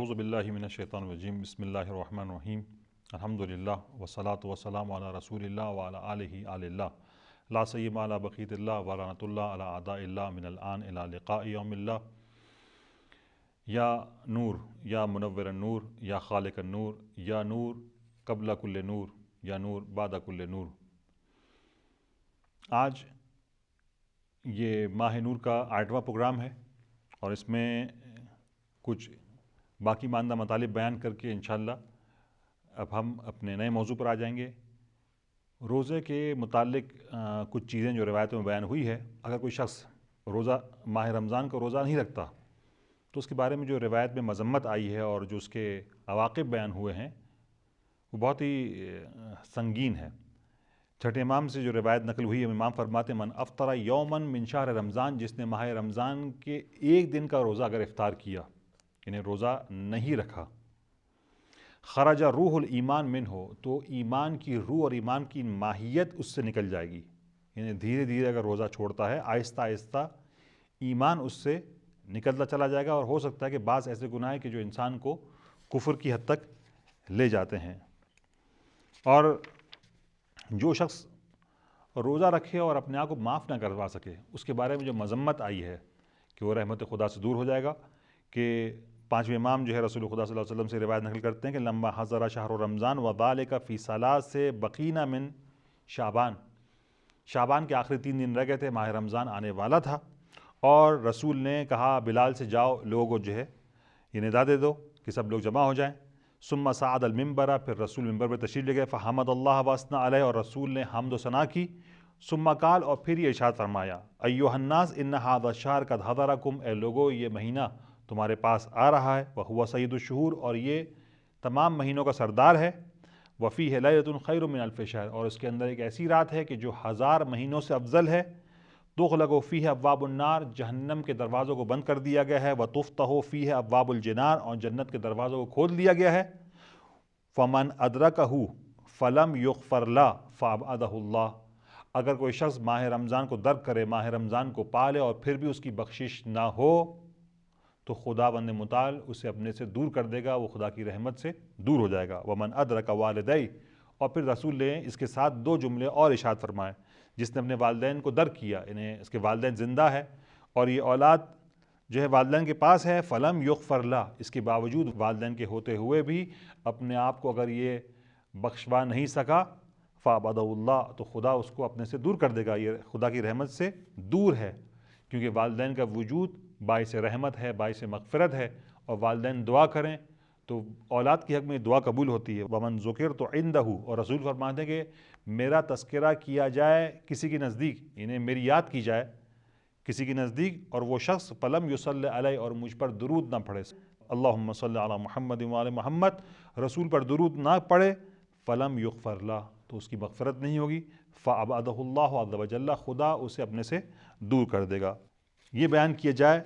اعوذ باللہ من الشیطان الرجیم بسم اللہ الرحمن الرحیم الحمدللہ والصلاة والسلام علی رسول اللہ وعلی آلہ آل اللہ لا سیم علی بقیت اللہ ولعنۃ اللہ علی اعداء اللہ من الآن الی لقاء یوم اللہ۔ یا نور یا منور النور یا خالق النور یا نور قبل کل نور یا نور بعد کل نور۔ آج یہ ماہ نور کا 8واں پروگرام ہے اور اس میں کچھ باقی ماندہ مطالب بیان کر کے انشاءاللہ اب ہم اپنے نئے موضوع پر آ جائیں گے۔ روزے کے متعلق کچھ چیزیں جو روایتوں میں بیان ہوئی ہے، اگر کوئی شخص ماہ رمضان کا روزہ نہیں رکھتا تو اس کے بارے میں جو روایت میں مذمت آئی ہے اور جو اس کے عواقب بیان ہوئے ہیں وہ بہت ہی سنگین ہے۔ چھٹے امام سے جو روایت نقل ہوئی ہے، امام فرماتے ہیں من افطر یومن من شہر رمضان، جس نے ماہ رمضان کے ایک دن کا روزہ اگر افطار کیا، یعنی روزہ نہیں رکھا، خرج روح الایمان منہ، تو ایمان کی روح اور ایمان کی ماہیت اس سے نکل جائے گی۔ یعنی دھیرے دھیرے اگر روزہ چھوڑتا ہے، آہستہ آہستہ ایمان اس سے نکلتا چلا جائے گا، اور ہو سکتا ہے کہ بعض ایسے گناہ ہیں کہ جو انسان کو کفر کی حد تک لے جاتے ہیں۔ اور جو شخص روزہ رکھے اور اپنے آپ کو معاف نہ کروا سکے، اس کے بارے میں جو مذمت آئی ہے کہ وہ رحمت خدا سے دور ہو جائے گا۔ کہ پانچویں امام جو ہے رسول خدا صلی اللہ علیہ وسلم سے روایت نقل کرتے ہیں کہ لما حضر شہر رمضان وذالک فی ثلاث بقینا من شعبان، شعبان کے آخری 3 دن رہ گئے تھے، ماہ رمضان آنے والا تھا، اور رسول نے کہا بلال سے جاؤ لوگوں کو جو ہے یہ ندا دے دو کہ سب لوگ جمع ہو جائیں۔ ثم صعد المنبر، پھر رسول منبر پہ تشریف لے گئے، فحمد اللہ واثنى علیہ، اور رسول نے حمد و ثنا کی۔ ثم قال، اور پھر یہ ارشاد فرمایا ایھا الناس ان ھذا الشہر قد حضرکم، اے لوگو یہ مہینہ تمہارے پاس آ رہا ہے، وہو سید الشہور، اور یہ تمام مہینوں کا سردار ہے، وفیہ لیلۃ خیر من الف شہر، اور اس کے اندر ایک ایسی رات ہے کہ جو 1000 مہینوں سے افضل ہے۔ تغلق فیہ ابواب النار، جہنم کے دروازوں کو بند کر دیا گیا ہے، وتفتح فیہ ابواب الجنان، اور جنت کے دروازوں کو کھول دیا گیا ہے۔ فمن ادرکہ فلم یغفر لہ فابعدہ اللہ، اگر کوئی شخص ماہ رمضان کو درک کرے، ماہ رمضان کو پالے، اور پھر بھی اس کی بخشش نہ ہو تو خداوند متعال اسے اپنے سے دور کر دے گا، وہ خدا کی رحمت سے دور ہو جائے گا۔ ومن ادرک والدی، اور پھر رسول نے اس کے ساتھ 2 جملے اور ارشاد فرمائے، جس نے اپنے والدین کو درک کیا، یعنی اس کے والدین زندہ ہے اور یہ اولاد جو ہے والدین کے پاس ہے، فلم یغفر لہ، اس کے باوجود والدین کے ہوتے ہوئے بھی اپنے آپ کو اگر یہ بخشوا نہیں سکا، فابعدہ اللہ، تو خدا اس کو اپنے سے دور کر دے گا، یہ خدا کی رحمت سے دور ہے، کیونکہ والدین کا وجود باعث رحمت ہے، باعث مغفرت ہے، اور والدین دعا کریں تو اولاد کی حق میں دعا قبول ہوتی ہے۔ ومن ذکرت عندہ، اور رسول فرماتے ہیں کہ میرا تذکرہ کیا جائے کسی کے نزدیک، یعنی میری یاد کی جائے کسی کے نزدیک، اور وہ شخص فلم یصلی علیہ، اور مجھ پر درود نہ پڑھے، اللہم صلی علی محمد وعلی محمد، رسول پر درود نہ پڑھے، فلم یغفر لہ، تو اس کی مغفرت نہیں ہوگی، فابعدہ اللہ عز وجل، خدا اسے اپنے سے دور کر دے گا۔ یہ بیان کیا جائے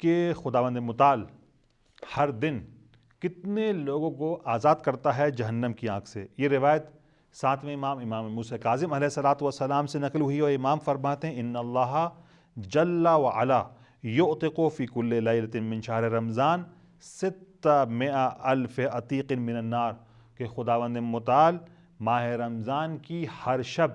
کہ خداوند متعال ہر دن کتنے لوگوں کو آزاد کرتا ہے جہنم کی آنکھ سے۔ یہ روایت 7ویں امام موسیٰ کاظم علیہ السلام سے نقل ہوئی، اور امام فرماتے ہیں ان اللہ جل وعلا یعتق فی کل لیلۃ من شہر رمضان 600,000 عتیق من النار، کہ خداوند متعال ماہ رمضان کی ہر شب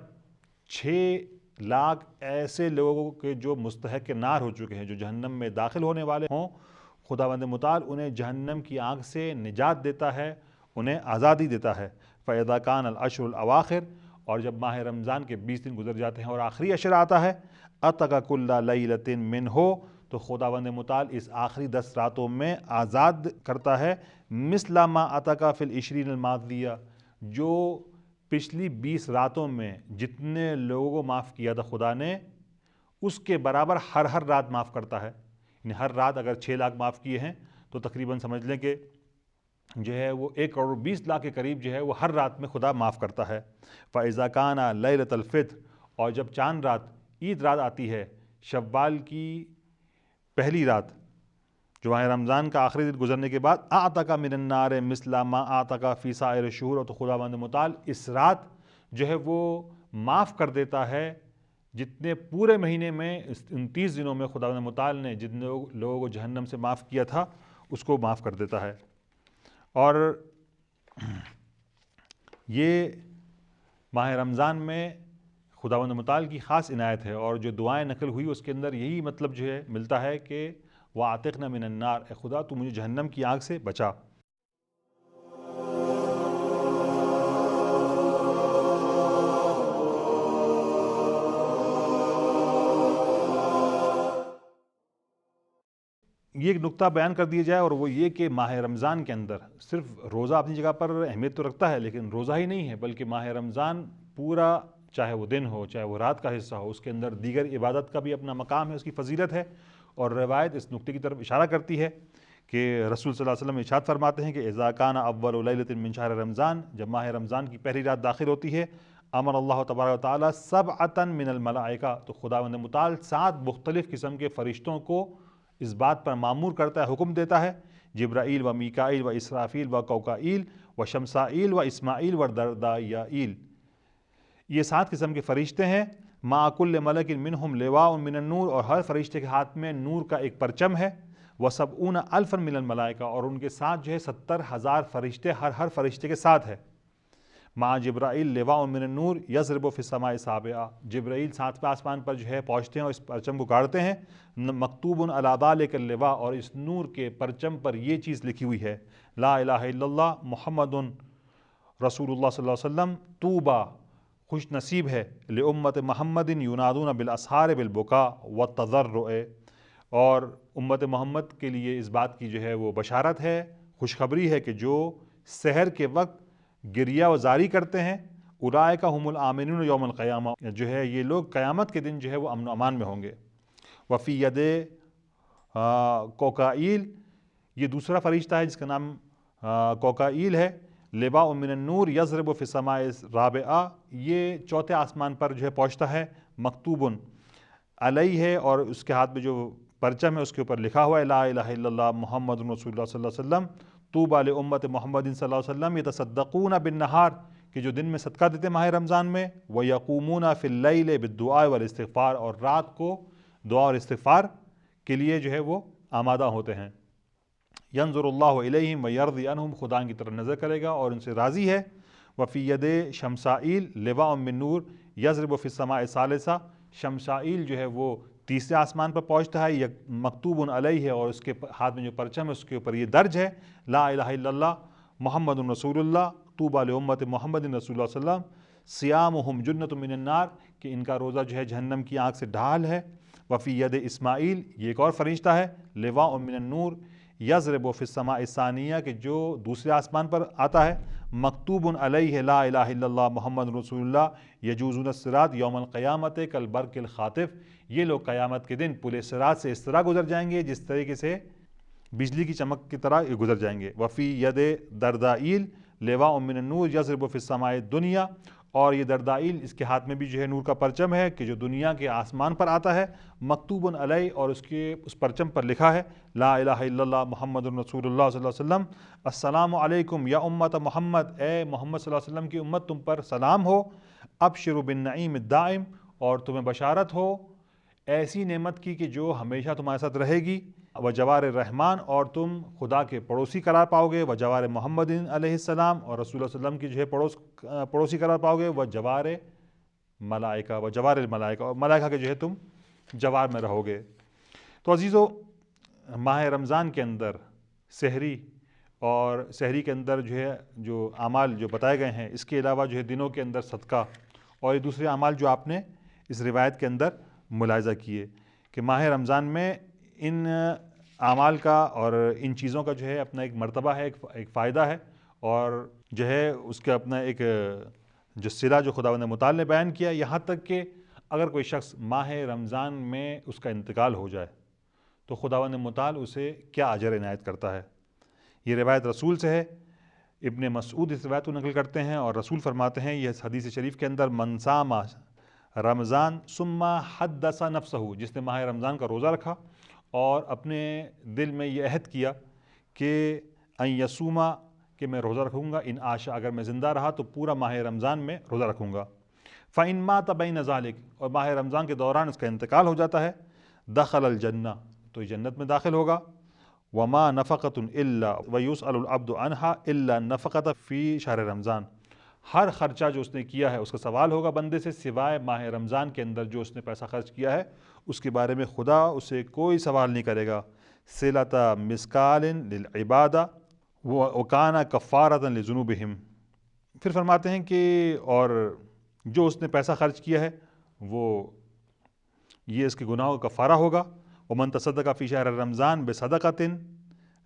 6 لاکھ ایسے لوگوں کے جو مستحق نار ہو چکے ہیں، جو جہنم میں داخل ہونے والے ہوں، خداوند متعال انہیں جہنم کی آنکھ سے نجات دیتا ہے، انہیں آزادی دیتا ہے۔ فَإِذَا كَانَ الْعَشْرُ الْأَوَاخِرُ، اور جب ماہ رمضان کے 20 دن گزر جاتے ہیں اور آخری عشر آتا ہے، أَتَقَ كُلَّ لَيْلَةٍ مِّنْهُ، تو خداوند متعال اس آخری 10 راتوں میں آزاد کرتا ہے، مِثْلَ مَا أَتَقَ فِي الْعِشْرِينَ الْمَاضِيَّةِ، جو پچھلی 20 راتوں میں جتنے لوگوں کو معاف کیا تھا خدا نے، اس کے برابر ہر رات معاف کرتا ہے۔ یعنی ہر رات اگر 6 لاکھ معاف کیے ہیں تو تقریباً سمجھ لیں کہ جو ہے وہ 1,20,00,000 کے قریب جو ہے وہ ہر رات میں خدا معاف کرتا ہے۔ فَإِذَا كَانَ لَيْلَةَ الْفِطْرِ، اور جب چاند رات، عید رات آتی ہے، شوال کی پہلی رات، جو ماہ رمضان کا آخری دن گزرنے کے بعد، اعتق من النار مثل ما اعتق فی سائر الشہور، تو خداوند متعال اس رات جو ہے وہ معاف کر دیتا ہے جتنے پورے مہینے میں 29 دنوں میں خداوند متعال نے جتنے لوگوں کو جہنم سے معاف کیا تھا اس کو معاف کر دیتا ہے۔ اور یہ ماہ رمضان میں خداوند متعال کی خاص عنایت ہے، اور جو دعائیں نقل ہوئی اس کے اندر یہی مطلب جو ہے ملتا ہے کہ وَاعْتِقْنَا مِنَ النَّارِ، اے خدا تو مجھے جہنم کی آگ سے بچا۔ یہ ایک نقطہ بیان کر دیا جائے، اور وہ یہ کہ ماہ رمضان کے اندر صرف روزہ اپنی جگہ پر اہمیت تو رکھتا ہے، لیکن روزہ ہی نہیں ہے، بلکہ ماہ رمضان پورا، چاہے وہ دن ہو چاہے وہ رات کا حصہ ہو، اس کے اندر دیگر عبادت کا بھی اپنا مقام ہے، اس کی فضیلت ہے۔ اور روایت اس نقطے کی طرف اشارہ کرتی ہے کہ رسول صلی اللہ علیہ وسلم ارشاد فرماتے ہیں کہ اذا کان اول لیلۃ من شہر رمضان، جب ماہ رمضان کی پہلی رات داخل ہوتی ہے، امر اللہ تبارک و تعالیٰ سبعۃ من الملائکہ، تو خداوند متعال 7 مختلف قسم کے فرشتوں کو اس بات پر مامور کرتا ہے، حکم دیتا ہے، جبرائیل و میکائیل و اسرافیل و کوکائیل و شمسائیل و اسماعیل و دردائیل، یہ 7 قسم کے فرشتے ہیں، مع کل ملک منہم لواء من النور، اور ہر فرشتے کے ہاتھ میں نور کا ایک پرچم ہے، وسبعون الفا من الملائکہ، اور ان کے ساتھ جو ہے 70,000 فرشتے، ہر فرشتے کے ساتھ ہے، مع جبرائیل لواء من النور یضرب فی السماء سابعہ، جبرائیل 7ویں آسمان پر جو ہے پہنچتے ہیں اور اس پرچم کو گاڑتے ہیں، مکتوب علی ذلک اللواء، اور اس نور کے پرچم پر یہ چیز لکھی ہوئی ہے، لا الہ الا اللہ محمد رسول اللہ صلی اللہ علیہ وسلم، طوبیٰ، خوش نصیب ہے، لامت محمد ینادون بالاسحار بالبکاء والتضرع، اور امت محمد کے لیے اس بات کی جو ہے وہ بشارت ہے، خوشخبری ہے کہ جو سحر کے وقت گریہ و زاری کرتے ہیں، اولئک هم الآمنون یوم القیامہ، جو ہے یہ لوگ قیامت کے دن جو ہے وہ امن و امان میں ہوں گے۔ وفی ید کوکائیل، یہ دوسرا فرشتہ ہے جس کا نام کوکائیل ہے، لواء من النور یضرب فی السماء رابعہ، یہ 4تھے آسمان پر جو ہے پہنچتا ہے، مکتوب علیہ ہے، اور اس کے ہاتھ میں جو پرچم ہے اس کے اوپر لکھا ہوا ہے، لا الہ الا اللہ محمد رسول اللہ صلی اللہ علیہ وسلم، طوبیٰ لامت محمد صلی اللہ علیہ وسلم یتصدقون بالنہار، کہ جو دن میں صدقہ دیتے ماہ رمضان میں، ویقومون فی اللیل بالدعاء والاستغفار، اور رات کو دعا اور استغفار کے لیے جو ہے وہ آمادہ ہوتے ہیں، ینظر اللہ الیہم ویرضی عنہم، خدا ان کی طرف نظر کرے گا اور ان سے راضی ہے۔ وفی ید شمسائیل لواء من نور یضرب فی السماء الثالثہ، شمسائیل جو ہے وہ 3رے آسمان پر پہنچتا ہے، یہ مکتوب علیہ ہے، اور اس کے ہاتھ میں جو پرچم ہے اس کے اوپر یہ درج ہے، لا الہ الا اللہ محمد رسول اللہ، طوبیٰ لامت محمد رسول اللہ صلی اللہ علیہ وسلم، صیامہم جنۃ من النار، کہ ان کا روزہ جو ہے جہنم کی آگ سے ڈھال ہے۔ وفی ید اسماعیل، یہ ایک اور فرشتہ ہے، لواء من النور یضرب فی السماء الثانیہ، کہ جو دوسرے آسمان پر آتا ہے، مکتوب علیہ لا الہ الا اللہ محمد رسول اللہ یجوزون الصراط یوم القیامت کالبرق الخاطف، یہ لوگ قیامت کے دن پل صراط سے اس طرح گزر جائیں گے جس طریقے سے بجلی کی چمک کی طرح یہ گزر جائیں گے۔ وفی ید دردائیل لواء من النور یضرب فی السماء الدنیا، اور یہ دردائیل اس کے ہاتھ میں بھی جو ہے نور کا پرچم ہے کہ جو دنیا کے آسمان پر آتا ہے، مکتوب علیہ، اور اس پرچم پر لکھا ہے، لا الہ الا اللہ محمد رسول اللہ صلی اللہ علیہ وسلم، السلام علیکم یا امت محمد، اے محمد صلی اللہ علیہ وسلم کی امت تم پر سلام ہو، ابشروا بالنعیم الدائم، اور تمہیں بشارت ہو ایسی نعمت کی کہ جو ہمیشہ تمہارے ساتھ رہے گی، وجوار الرحمن، اور تم خدا کے پڑوسی قرار پاؤ گے، وجوار محمد علیہ السلام، اور رسول اللہ علیہ وسلم کی جو ہے پڑوسی قرار پاؤ گے، وجوار ملائکہ، وجوار الملائکہ، اور ملائکہ کے جو ہے تم جوار میں رہو گے۔ تو عزیزو، ماہ رمضان کے اندر سحری، اور سحری کے اندر جو ہے جو اعمال جو بتائے گئے ہیں، اس کے علاوہ جو ہے دنوں کے اندر صدقہ، اور یہ دوسرے اعمال جو آپ نے اس روایت کے اندر ملاحظہ کیے کہ ماہ رمضان میں ان اعمال کا اور ان چیزوں کا جو ہے اپنا ایک مرتبہ ہے، ایک فائدہ ہے، اور جو ہے اس کا اپنا ایک جو صلہ جو خداوند متعال نے بیان کیا، یہاں تک کہ اگر کوئی شخص ماہ رمضان میں اس کا انتقال ہو جائے تو خداوند متعال اسے کیا اجر عنایت کرتا ہے۔ یہ روایت رسول سے ہے، ابن مسعود اس روایت کو نقل کرتے ہیں، اور رسول فرماتے ہیں یہ حدیث شریف کے اندر، من صام رمضان ثم حدث نفسہ، جس نے ماہ رمضان کا روزہ رکھا اور اپنے دل میں یہ عہد کیا کہ ان یصوما، کہ میں روزہ رکھوں گا، ان عاش، اگر میں زندہ رہا تو پورا ماہ رمضان میں روزہ رکھوں گا، فإن مات بین ذلک، اور ماہ رمضان کے دوران اس کا انتقال ہو جاتا ہے، دخل الجنہ، تو یہ جنت میں داخل ہوگا، وما نفقۃ الا ویسأل العبد عنہا الا نفقۃ فی شہر رمضان، ہر خرچہ جو اس نے کیا ہے اس کا سوال ہوگا بندے سے، سوائے ماہ رمضان کے اندر جو اس نے پیسہ خرچ کیا ہے اس کے بارے میں خدا اسے کوئی سوال نہیں کرے گا۔ صلۃ مسکال للعبادہ وکان کفارۃ لذنوبہم، پھر فرماتے ہیں کہ اور جو اس نے پیسہ خرچ کیا ہے وہ یہ اس کے گناہوں کا کفارہ ہوگا۔ ومن تصدق فی شہر رمضان بصدقۃ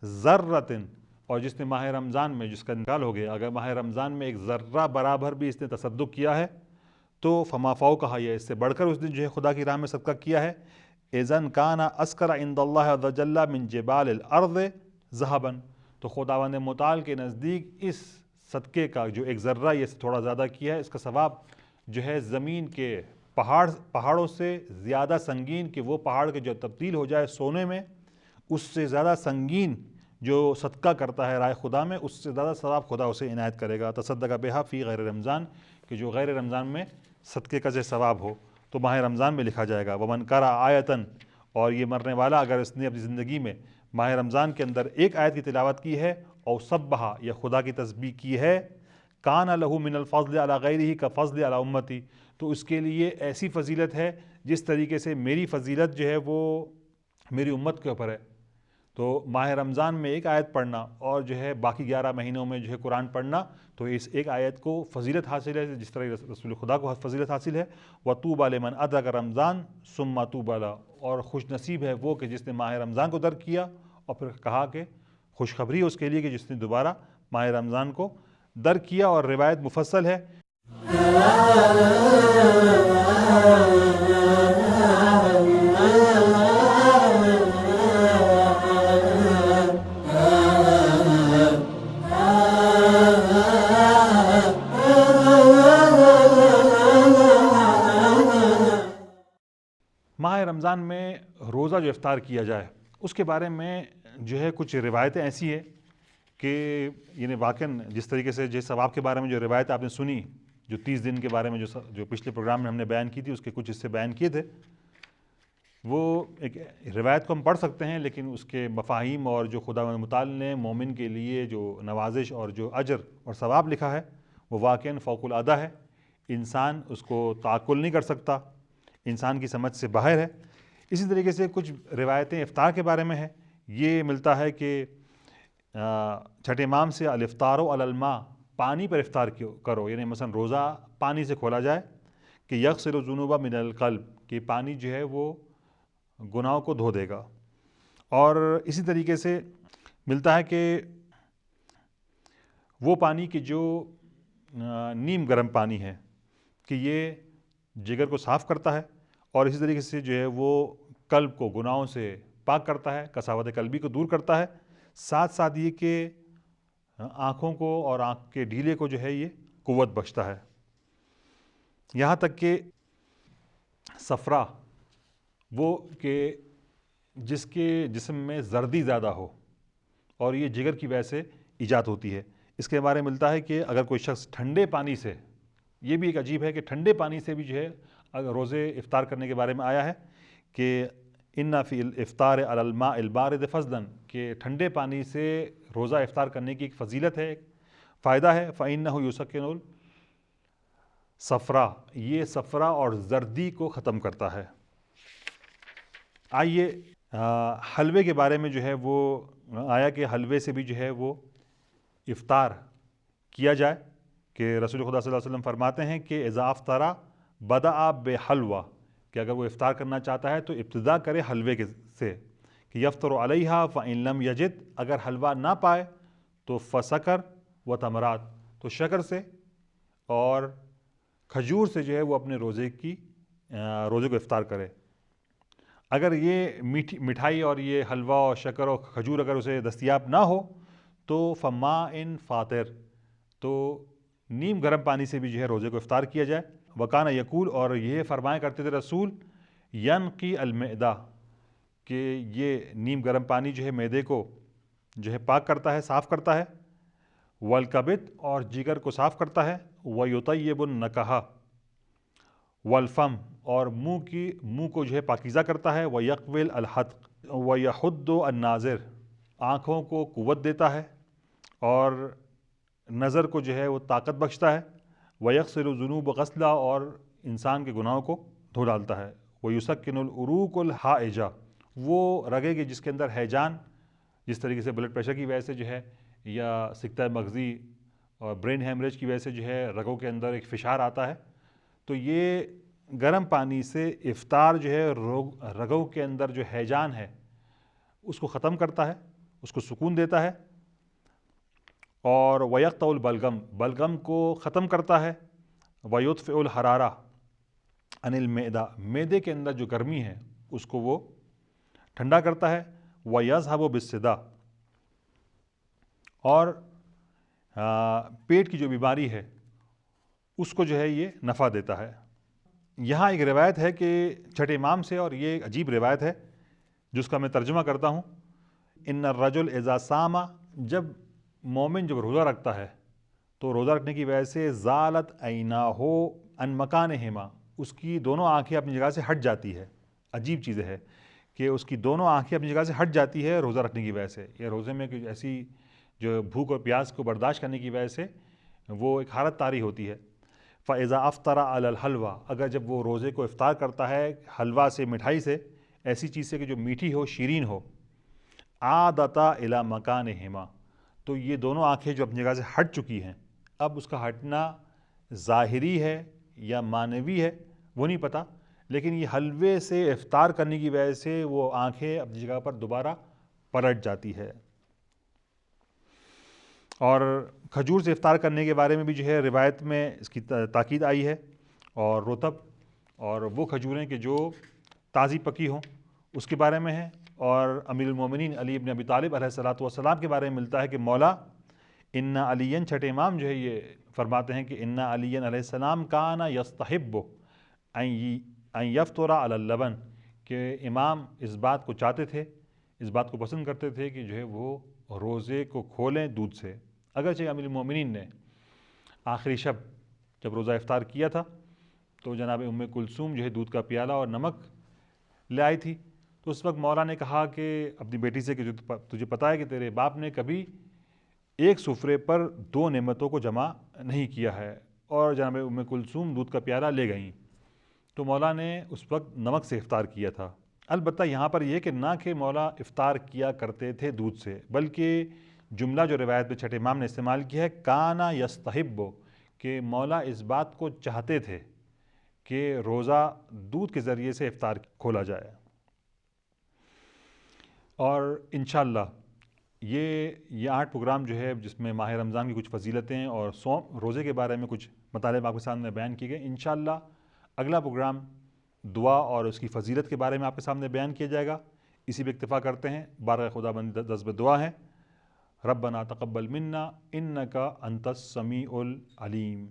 ذرۃ، اور جس نے ماہ رمضان میں، جس کا انتقال ہو گیا، اگر ماہ رمضان میں ایک ذرہ برابر بھی اس نے تصدق کیا ہے تو فما فوقہا، یہ اس سے بڑھ کر اس نے جو ہے خدا کی راہ میں صدقہ کیا ہے، اذن کان اسکر عند اللہ عز وجل من جبال الارض ذهبا، تو خداوند متعال کے نزدیک اس صدقے کا جو ایک ذرہ یہ تھوڑا زیادہ کیا ہے، اس کا ثواب جو ہے زمین کے پہاڑوں سے زیادہ سنگین، کہ وہ پہاڑ کے جو تبدیل ہو جائے سونے میں، اس سے زیادہ سنگین جو صدقہ کرتا ہے راہ خدا میں، اس سے زیادہ ثواب خدا اسے عنایت کرے گا۔ تصدق بہا فی غیر رمضان، کہ جو غیر رمضان میں صدقے کا جو ثواب ہو تو ماہ رمضان میں لکھا جائے گا۔ ومن قرأ آیتن، اور یہ مرنے والا اگر اس نے اپنی زندگی میں ماہ رمضان کے اندر ایک آیت کی تلاوت کی ہے، اور سبحا، یا خدا کی تسبیح کی ہے، کان لہ من الفضل علی غیرہ کفضل علی امتی، تو اس کے لیے ایسی فضیلت ہے جس طریقے سے میری فضیلت جو ہے وہ میری امت کے اوپر ہے۔ تو ماہ رمضان میں ایک آیت پڑھنا اور جو ہے باقی 11 مہینوں میں جو ہے قرآن پڑھنا، تو اس ایک آیت کو فضیلت حاصل ہے جس طرح رسول خدا کو فضیلت حاصل ہے۔ وَطُوبَى لِمَنْ أَدْرَكَ رمضان ثُمَّ طُوبَى لَهُ، اور خوش نصیب ہے وہ کہ جس نے ماہ رمضان کو درک کیا، اور پھر کہا کہ خوشخبری اس کے لیے کہ جس نے دوبارہ ماہ رمضان کو درک کیا، اور روایت مفصل ہے۔ ماہ رمضان میں روزہ جو افطار کیا جائے اس کے بارے میں جو ہے کچھ روایتیں ایسی ہیں کہ یعنی واقعاً جس طریقے سے جس ثواب کے بارے میں جو روایت آپ نے سنی، جو 30 دن کے بارے میں جو پچھلے پروگرام میں ہم نے بیان کی تھی، اس کے کچھ حصے بیان کیے تھے، وہ ایک روایت کو ہم پڑھ سکتے ہیں، لیکن اس کے مفاہیم اور جو خداوند متعال نے مومن کے لیے جو نوازش اور جو اجر اور ثواب لکھا ہے وہ واقعاً فوق العادہ ہے، انسان اس کو تعقل نہیں کر سکتا، انسان کی سمجھ سے باہر ہے۔ اسی طریقے سے کچھ روایتیں افطار کے بارے میں ہے، یہ ملتا ہے کہ چھٹے امام سے الافطار علی الماء، پانی پر افطار کرو، یعنی مثلا روزہ پانی سے کھولا جائے، کہ یغسل الذنوب من القلب، کہ پانی جو ہے وہ گناہوں کو دھو دے گا۔ اور اسی طریقے سے ملتا ہے کہ وہ پانی کہ جو نیم گرم پانی ہے، کہ یہ جگر کو صاف کرتا ہے، اور اسی طریقے سے جو ہے وہ قلب کو گناہوں سے پاک کرتا ہے، قساوت قلبی کو دور کرتا ہے، ساتھ ساتھ یہ کہ آنکھوں کو اور آنکھ کے ڈھیلے کو جو ہے یہ قوت بخشتا ہے۔ یہاں تک کہ صفرا، وہ کہ جس کے جسم میں زردی زیادہ ہو اور یہ جگر کی وجہ سے ایجاد ہوتی ہے، اس کے بارے میں ملتا ہے کہ اگر کوئی شخص ٹھنڈے پانی سے، یہ بھی ایک عجیب ہے کہ ٹھنڈے پانی سے بھی جو ہے اگر روزے افطار کرنے کے بارے میں آیا ہے کہ ان فی الافطار علی الماء البارد فضلا، کہ ٹھنڈے پانی سے روزہ افطار کرنے کی ایک فضیلت ہے، ایک فائدہ ہے۔ فإنہ یسکن الصفرا، یہ صفرا اور زردی کو ختم کرتا ہے۔ آئیے حلوے کے بارے میں جو ہے وہ آیا کہ حلوے سے بھی جو ہے وہ افطار کیا جائے، کہ رسول خدا صلی اللہ علیہ وسلم فرماتے ہیں کہ اذا افطر بدأ بحلوہ، کہ اگر وہ افطار کرنا چاہتا ہے تو ابتدا کرے حلوے سے، کہ یفطر علیہا فإن لم یجد، اگر حلوہ نہ پائے تو فسکر و تمرات، تو شکر سے اور کھجور سے جو ہے وہ اپنے روزے کو افطار کرے۔ اگر یہ مٹھائی اور یہ حلوہ اور شکر اور کھجور اگر اسے دستیاب نہ ہو تو فماء فاطر، تو نیم گرم پانی سے بھی جو ہے روزے کو افطار کیا جائے۔ وکانہ یقول، اور یہ فرمایا کرتے تھے رسول، ینقی المعدہ، کہ یہ نیم گرم پانی جو ہے معدے کو جو ہے پاک کرتا ہے، صاف کرتا ہے، والکبد، اور جگر کو صاف کرتا ہے، ویطیب النکہہ، والفم، اور منہ کو جو ہے پاکیزہ کرتا ہے، ویقبل الحدق ویحد الناظر، آنکھوں کو قوت دیتا ہے اور نظر کو جو ہے وہ طاقت بخشتا ہے، وَيَغْسِلُ الذُّنُوبَ غَسْلًا، اور انسان کے گناہوں کو دھو ڈالتا ہے، وَيُسَكِّنُ الْعُرُوقَ الْحَائِجَةَ، وہ رگے کے جس کے اندر ہیجان، جس طریقے سے بلڈ پریشر کی وجہ سے جو ہے یا سکتہ مغزی اور برین ہیمریج کی وجہ سے جو ہے رگوں کے اندر ایک فشار آتا ہے، تو یہ گرم پانی سے افطار جو ہے رگوں کے اندر جو ہیجان ہے اس کو ختم کرتا ہے، اس کو سکون دیتا ہے، اور وَيَقْطَعُ الْبَلْغَم، بلغم کو ختم کرتا ہے، وَيُطْفِئُ الْحَرَارَةَ عَنِ الْمَعْدَةِ، معدے کے اندر جو گرمی ہے اس کو وہ ٹھنڈا کرتا ہے، وَيَذْهَبُ بِالصَّدَاعِ، اور پیٹ کی جو بیماری ہے اس کو جو ہے یہ نفع دیتا ہے۔ یہاں ایک روایت ہے کہ چھٹے امام سے، اور یہ ایک عجیب روایت ہے جس کا میں ترجمہ کرتا ہوں۔ ان الرجل اذا صام، جب مومن جب روزہ رکھتا ہے تو روزہ رکھنے کی وجہ سے زالت عیناہ عن مکانہما، اس کی دونوں آنکھیں اپنی جگہ سے ہٹ جاتی ہے۔ عجیب چیز ہے کہ اس کی دونوں آنکھیں اپنی جگہ سے ہٹ جاتی ہے روزہ رکھنے کی وجہ سے، یا روزے میں کوئی ایسی جو بھوک اور پیاس کو برداشت کرنے کی وجہ سے وہ ایک حالت طاری ہوتی ہے۔ فَإِذَا أَفْطَرَ عَلَى الْحَلْوَى، اگر جب وہ روزے کو افطار کرتا ہے حلوہ سے، مٹھائی سے، ایسی چیز سے کہ جو میٹھی ہو، شیرین ہو، عَادَتَا إِلَى مَكَانِهِمَا، تو یہ دونوں آنکھیں جو اپنی جگہ سے ہٹ چکی ہیں، اب اس کا ہٹنا ظاہری ہے یا معنوی ہے وہ نہیں پتہ، لیکن یہ حلوے سے افطار کرنے کی وجہ سے وہ آنکھیں اپنی جگہ پر دوبارہ پلٹ جاتی ہے۔ اور کھجور سے افطار کرنے کے بارے میں بھی جو ہے روایت میں اس کی تاکید آئی ہے، اور رطب اور وہ کھجوریں کہ جو تازی پکی ہوں اس کے بارے میں ہے، اور امیر المومنین علی ابن ابی طالب علیہ الصلوۃ والسلام کے بارے میں ملتا ہے کہ مولا ان علی، چھٹے امام جو ہے یہ فرماتے ہیں کہ ان علی علیہ السلام کان یستحب ان یفطر علی اللبن، کہ امام اس بات کو چاہتے تھے، اس بات کو پسند کرتے تھے کہ جو ہے وہ روزے کو کھولیں دودھ سے۔ اگرچہ امیر المومنین نے آخری شب جب روزہ افطار کیا تھا تو جناب ام کلثوم جو ہے دودھ کا پیالہ اور نمک لے آئی تھی، تو اس وقت مولا نے کہا کہ اپنی بیٹی سے کہ جو تجھے پتہ ہے کہ تیرے باپ نے کبھی ایک سفرے پر دو نعمتوں کو جمع نہیں کیا ہے، اور جناب ام کلثوم دودھ کا پیالہ لے گئیں، تو مولا نے اس وقت نمک سے افطار کیا تھا۔ البتہ یہاں پر یہ کہ نہ کہ مولا افطار کیا کرتے تھے دودھ سے، بلکہ جملہ جو روایت میں چھٹے امام نے استعمال کیا ہے کانا یستحب، کہ مولا اس بات کو چاہتے تھے کہ روزہ دودھ کے ذریعے سے افطار کھولا جائے۔ اور انشاءاللہ یہ 8 پروگرام جو ہے جس میں ماہ رمضان کی کچھ فضیلتیں اور روزے کے بارے میں کچھ مطالب آپ کے سامنے بیان کی گئے، انشاءاللہ اگلا پروگرام دعا اور اس کی فضیلت کے بارے میں آپ کے سامنے بیان کیا جائے گا۔ اسی پہ اکتفا کرتے ہیں، بارگاہ خدا بند جذب دعا ہے۔ ربنا تقبل منا انک انت السمیع العلیم۔